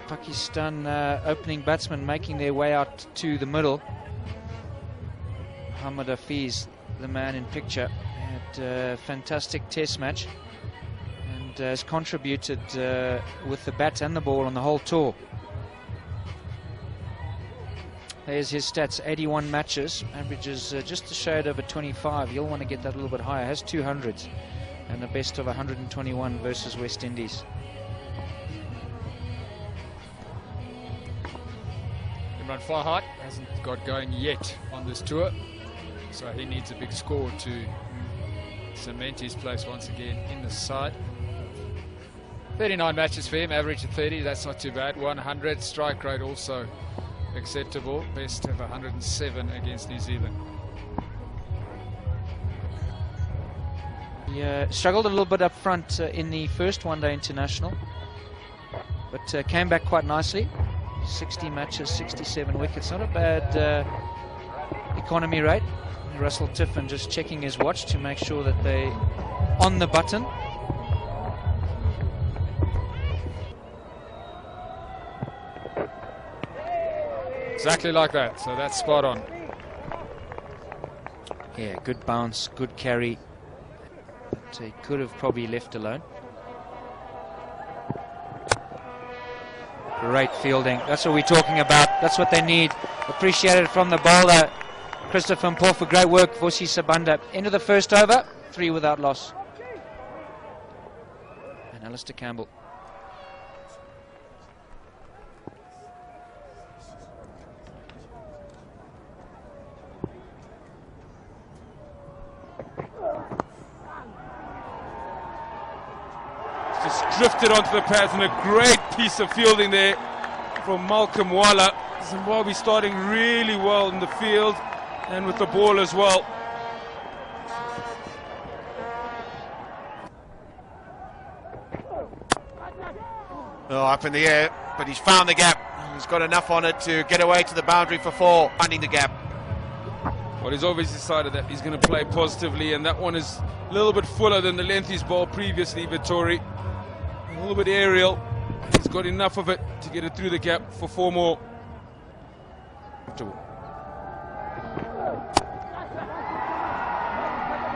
Pakistan opening batsmen making their way out to the middle. Mohammad Hafiz, the man in picture, had a fantastic test match and has contributed with the bat and the ball on the whole tour. There's his stats: 81 matches, averages just a shade over 25. You'll want to get that a little bit higher. Has 200s and a best of 121 versus West Indies. Imran Farhat hasn't got going yet on this tour, so he needs a big score to cement his place once again in the side. 39 matches for him, average of 30, that's not too bad. 100, strike rate also acceptable, best of 107 against New Zealand. He struggled a little bit up front in the first one-day international, but came back quite nicely. 60 matches, 67 wickets, not a bad economy rate. Russell Tiffin just checking his watch to make sure that they're on the button. Exactly like that, so that's spot on. Yeah, good bounce, good carry, but he could have probably left alone. Great fielding, that's what we're talking about, that's what they need. Appreciated from the bowler, Christopher Mpofu, great work, Vusi Sabanda. Into the first over, 3 without loss. And Alistair Campbell. Just drifted onto the pads, and a great piece of fielding there from Malcolm Wala. Zimbabwe starting really well in the field and with the ball as well. Oh, up in the air, but he's found the gap. He's got enough on it to get away to the boundary for 4, finding the gap. Well, he's obviously decided that he's going to play positively, and that one is a little bit fuller than the length he's bowled previously, Vittori. A little bit aerial. He's got enough of it to get it through the gap for 4 more.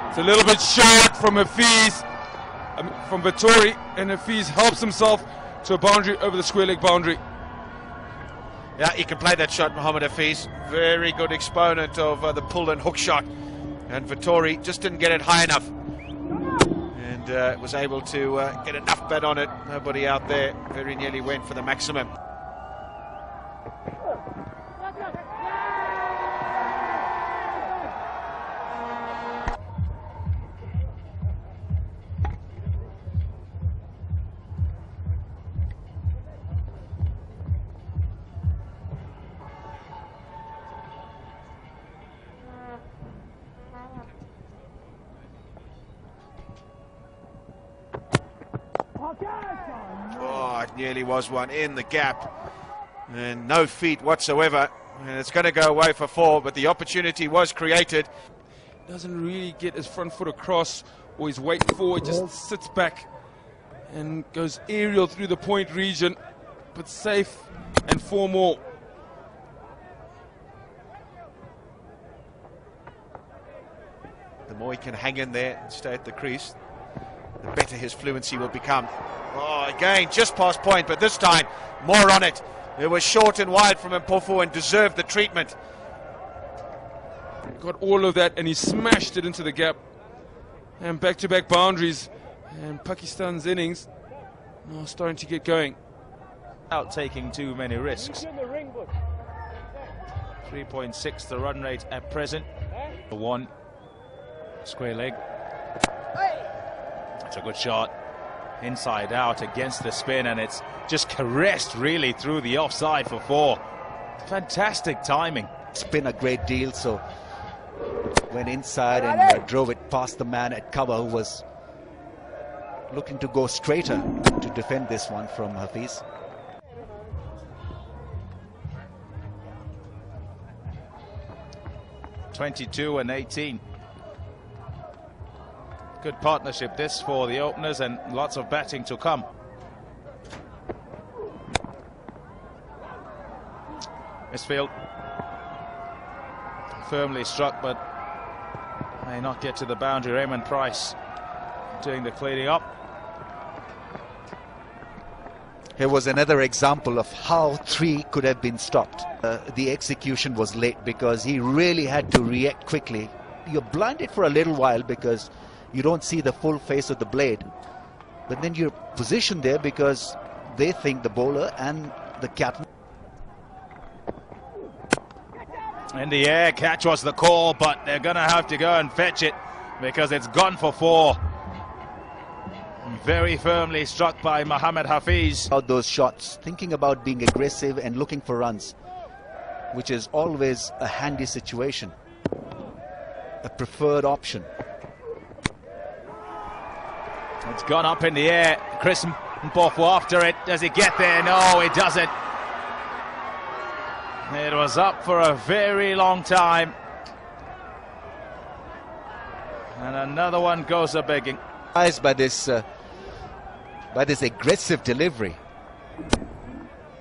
It's a little bit short from Hafiz, from Vittori, and Hafiz helps himself to a boundary over the square leg boundary. Yeah, he can play that shot, Mohammad Hafiz. Very good exponent of the pull and hook shot. And Vittori just didn't get it high enough. And was able to get enough bat on it. Nobody out there very nearly went for the maximum. Oh, it nearly was one in the gap, and no feet whatsoever, and it's going to go away for 4, but the opportunity was created. Doesn't really get his front foot across or his weight forward, just sits back and goes aerial through the point region, but safe, and 4 more. The more he can hang in there and stay at the crease, the better his fluency will become. Oh, again, just past point, but this time, more on it. It was short and wide from Mpofu and deserved the treatment. Got all of that, and he smashed it into the gap. And back-to-back boundaries. And Pakistan's innings now starting to get going. Without taking too many risks. 3.6 the run rate at present. 1 square leg. It's a good shot. Inside out against the spin, and it's just caressed really through the offside for 4. Fantastic timing. Spin a great deal, so went inside and drove it past the man at cover, who was looking to go straighter to defend this one from Hafiz. (22 and 18). Good partnership this for the openers, and lots of batting to come. Misfield. Firmly struck, but may not get to the boundary. Raymond Price doing the cleaning up. Here was another example of how 3 could have been stopped. The execution was late because he really had to react quickly. You're blinded for a little while because you don't see the full face of the blade. But then you're positioned there because they think the bowler and the captain. In the air, catch was the call, but they're going to have to go and fetch it because it's gone for 4. Very firmly struck by Mohammad Hafiz. About those shots, thinking about being aggressive and looking for runs, which is always a handy situation, a preferred option. It's gone up in the air. Chris Mpofu after it. Does he get there? No, he doesn't. It was up for a very long time. And another one goes a-begging. By this aggressive delivery.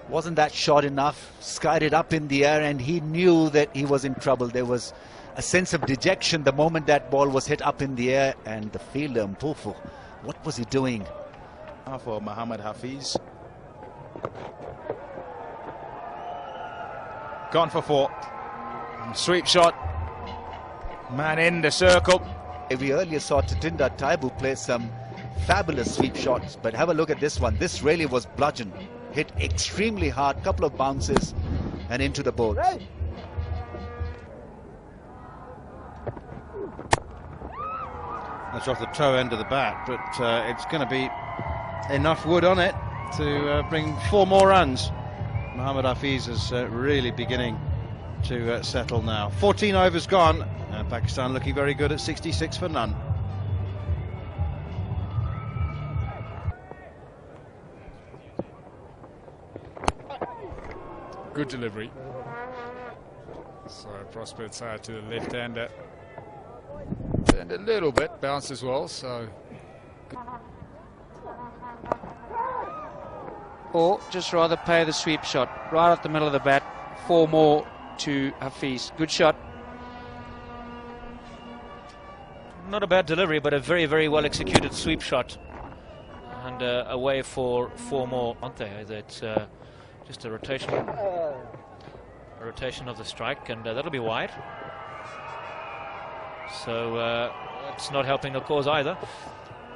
Wasn't that short enough? Skied it up in the air, and he knew that he was in trouble. There was a sense of dejection the moment that ball was hit up in the air, and the fielder, Mpofu, what was he doing? For Mohammad Hafiz. Gone for 4. Sweep shot. Man in the circle. We earlier saw Tatinda Taibu play some fabulous sweep shots, but have a look at this one. This really was bludgeon. Hit extremely hard, couple of bounces and into the boards. That's off the toe end of the bat, but it's going to be enough wood on it to bring 4 more runs. Mohammad Hafiz is really beginning to settle now. 14 overs gone, and Pakistan looking very good at 66 for none. Good delivery. So Prosper side to the left-hander. And a little bit bounce as well, so... Or just rather play the sweep shot right at the middle of the bat. 4 more to Hafiz. Good shot. Not a bad delivery, but a very, very well executed sweep shot. And away for 4 more, aren't they? That's just a rotation of the strike, and that'll be wide. So it's not helping the cause either.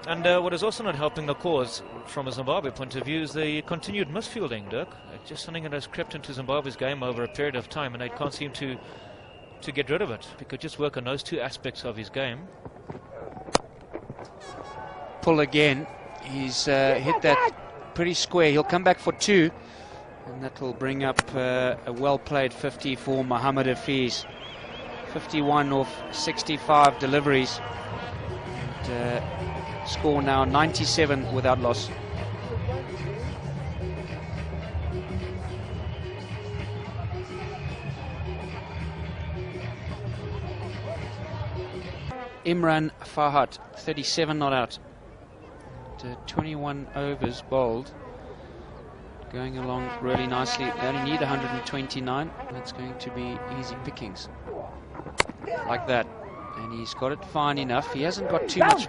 And what is also not helping the cause from a Zimbabwe point of view is the continued misfielding, Dirk. It's just something that has crept into Zimbabwe's game over a period of time, and they can't seem to get rid of it. If he could just work on those 2 aspects of his game. Pull again. He's hit that pretty square. He'll come back for 2, and that will bring up a well-played 50 for Mohammad Hafiz. 51 off 65 deliveries. And, score now 97 without loss. Imran Farhat, 37 not out. 21 overs bowled. Going along really nicely. They only need 129. That's going to be easy pickings. Like that. And he's got it fine enough. He hasn't got too much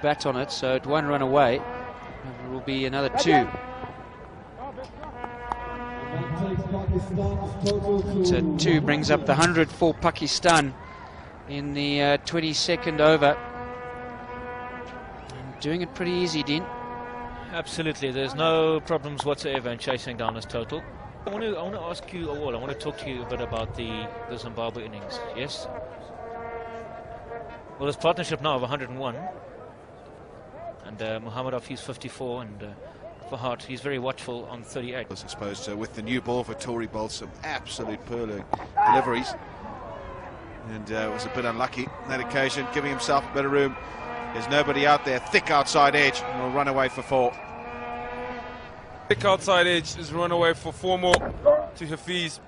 bat on it, so it won't run away. It will be another 2. So 2 brings up the 100 for Pakistan in the 22nd over. And doing it pretty easy, Dean. Absolutely, there's no problems whatsoever in chasing down this total. I want to ask you all, I want to talk to you a bit about the Zimbabwe innings. Yes? Well, there's partnership now of 101. And Mohammad Hafiz 54, and Farhat, he's very watchful on 38. I suppose with the new ball, Vettori bowled some absolute pearling deliveries, and was a bit unlucky on that occasion, giving himself a bit of room. There's nobody out there, thick outside edge, and will run away for 4. Thick outside edge is run away for 4 more to Hafiz.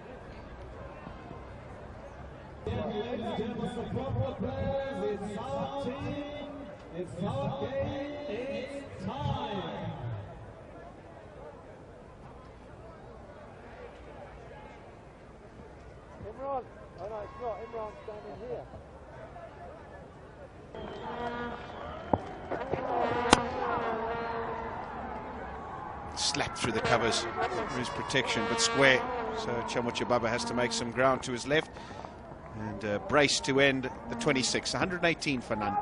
Slapped through the covers for his protection, but square. So Chamuchibaba has to make some ground to his left and brace to end the 26. 118 for none.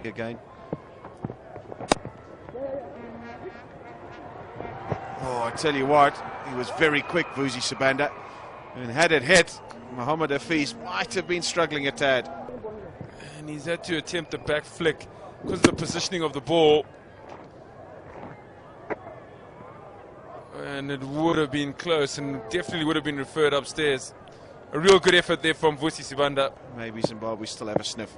Again. Oh, I tell you what, he was very quick, Vusi Sibanda, and had it hit, Mohamed Hafiz might have been struggling a tad. And he's had to attempt the back flick because of the positioning of the ball. And it would have been close and definitely would have been referred upstairs. A real good effort there from Vusi Sibanda. Maybe Zimbabwe still have a sniff.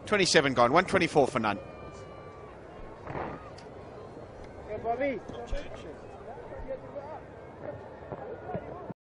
.27 gone, 124 for none.